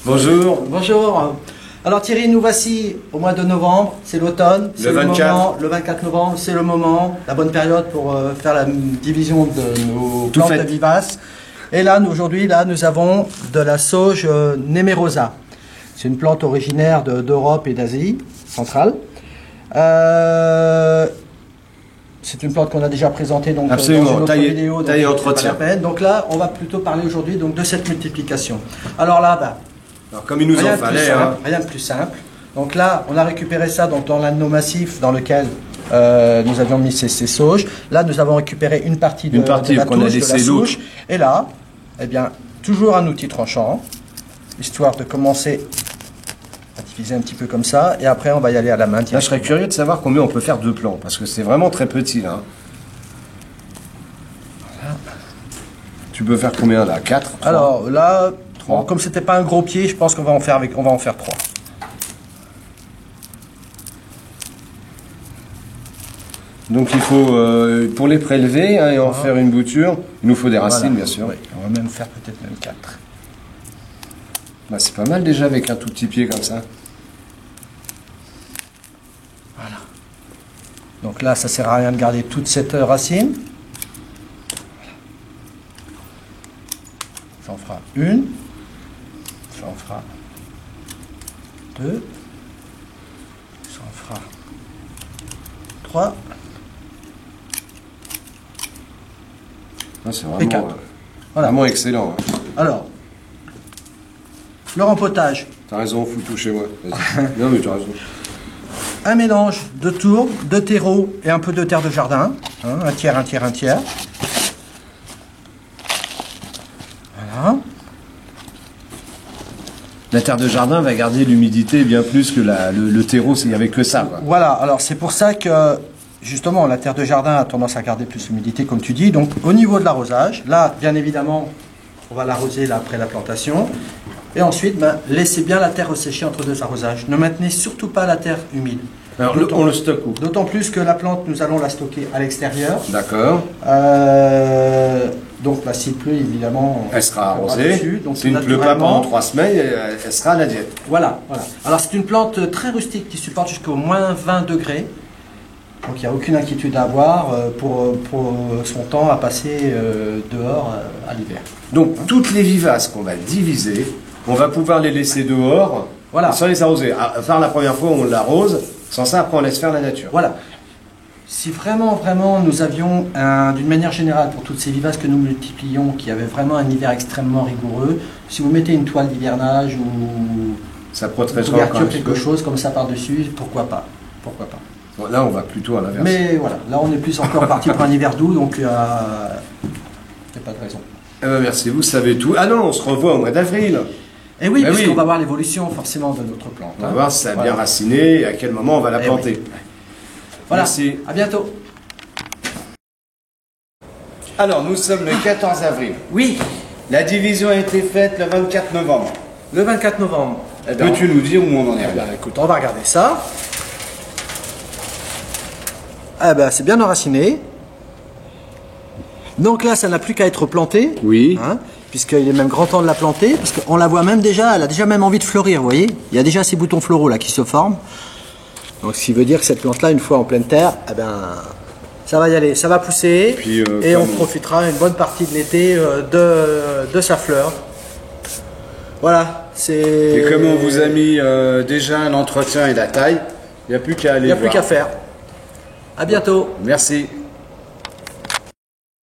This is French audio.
Bonjour. Bonjour. Alors Thierry, nous voici au mois de novembre, c'est l'automne, c'est le moment, le 24 novembre, c'est le moment, la bonne période pour faire la division de nos plantes vivaces. Et là, aujourd'hui, nous avons de la sauge Nemerosa. C'est une plante originaire d'Europe et d'Asie centrale. C'est une plante qu'on a déjà présentée donc, dans une autre vidéo, donc taillée entretien. Donc là, on va plutôt parler aujourd'hui de cette multiplication. Alors là, alors, comme il nous en fallait, rien de plus simple. Donc là, on a récupéré ça donc, dans l'anneau massif dans lequel nous avions mis ces sauges. Là, nous avons récupéré une partie de la souche. Et là, eh bien, toujours un outil tranchant, histoire de commencer à diviser un petit peu comme ça. Et après, on va y aller à la main. Là, je serais curieux de savoir combien on peut faire de plants, parce que c'est vraiment très petit là. Voilà. Tu peux faire combien là? 4? Alors là, bon, comme c'était pas un gros pied, je pense qu'on va en faire 3. Donc il faut, pour les prélever et en faire une bouture, il nous faut des racines, bien sûr. Oui, on va même faire peut-être même 4. Bah, c'est pas mal déjà avec un tout petit pied comme ça. Voilà. Donc là, ça sert à rien de garder toute cette racine. Ça en fera une. Ça en fera 2. Ça en fera 3. C'est vraiment, voilà. Vraiment excellent. Alors, le rempotage. T'as raison, faut le toucher moi. Non mais tu as raison. Un mélange de tourbe, de terreau et un peu de terre de jardin. Hein, un tiers, un tiers, un tiers. Voilà. La terre de jardin va garder l'humidité bien plus que le terreau s'il n'y avait que ça. Quoi. Voilà, alors c'est pour ça que justement la terre de jardin a tendance à garder plus l'humidité comme tu dis. Donc au niveau de l'arrosage, là bien évidemment on va l'arroser après la plantation. Et ensuite, laissez bien la terre ressécher entre 2 arrosages. Ne maintenez surtout pas la terre humide. Alors on le stocke où? D'autant plus que la plante, nous allons la stocker à l'extérieur. D'accord. Donc s'il pleut, évidemment, elle sera arrosée. S'il ne pleut pas pendant 3 semaines, elle sera à la diète. Voilà, voilà. Alors c'est une plante très rustique qui supporte jusqu'au moins 20 degrés. Donc il n'y a aucune inquiétude à avoir pour son temps à passer dehors à l'hiver. Donc toutes les vivaces qu'on va diviser, on va pouvoir les laisser dehors, voilà, sans les arroser. À part la première fois, on l'arrose. Sans ça, après, on laisse faire la nature. Voilà. Si vraiment nous avions, d'une manière générale, pour toutes ces vivaces que nous multiplions, qui avaient vraiment un hiver extrêmement rigoureux, si vous mettez une toile d'hivernage ou ça protégera quelque chose comme ça par-dessus, pourquoi pas. Pourquoi pas. Bon, là, on va plutôt à l'inverse. Mais voilà, là, on est plus encore parti pour un hiver doux, donc il n'y a pas de raison. Eh ben, merci, vous savez tout. Ah non, on se revoit au mois d'avril. Et oui, puisqu'on va voir l'évolution forcément de notre plante. On va voir si ça a bien raciné et à quel moment on va la planter. Oui. Voilà, merci. À bientôt. Alors, nous sommes le 14 avril. Oui. La division a été faite le 24 novembre. Le 24 novembre. Peux-tu nous dire où on en est? Écoute, on va regarder ça. C'est bien enraciné. Donc là, ça n'a plus qu'à être planté. Oui. Hein, puisqu'il est même grand temps de la planter, parce qu'on la voit même déjà, elle a déjà même envie de fleurir, vous voyez. Il y a déjà ces boutons floraux là qui se forment. Donc ce qui veut dire que cette plante-là, une fois en pleine terre, ça va y aller, ça va pousser, et on profitera une bonne partie de l'été de sa fleur. Voilà, c'est... Et comme on vous a mis déjà l'entretien et la taille, il n'y a plus qu'à aller voir. Il n'y a plus qu'à faire. À bientôt. Merci.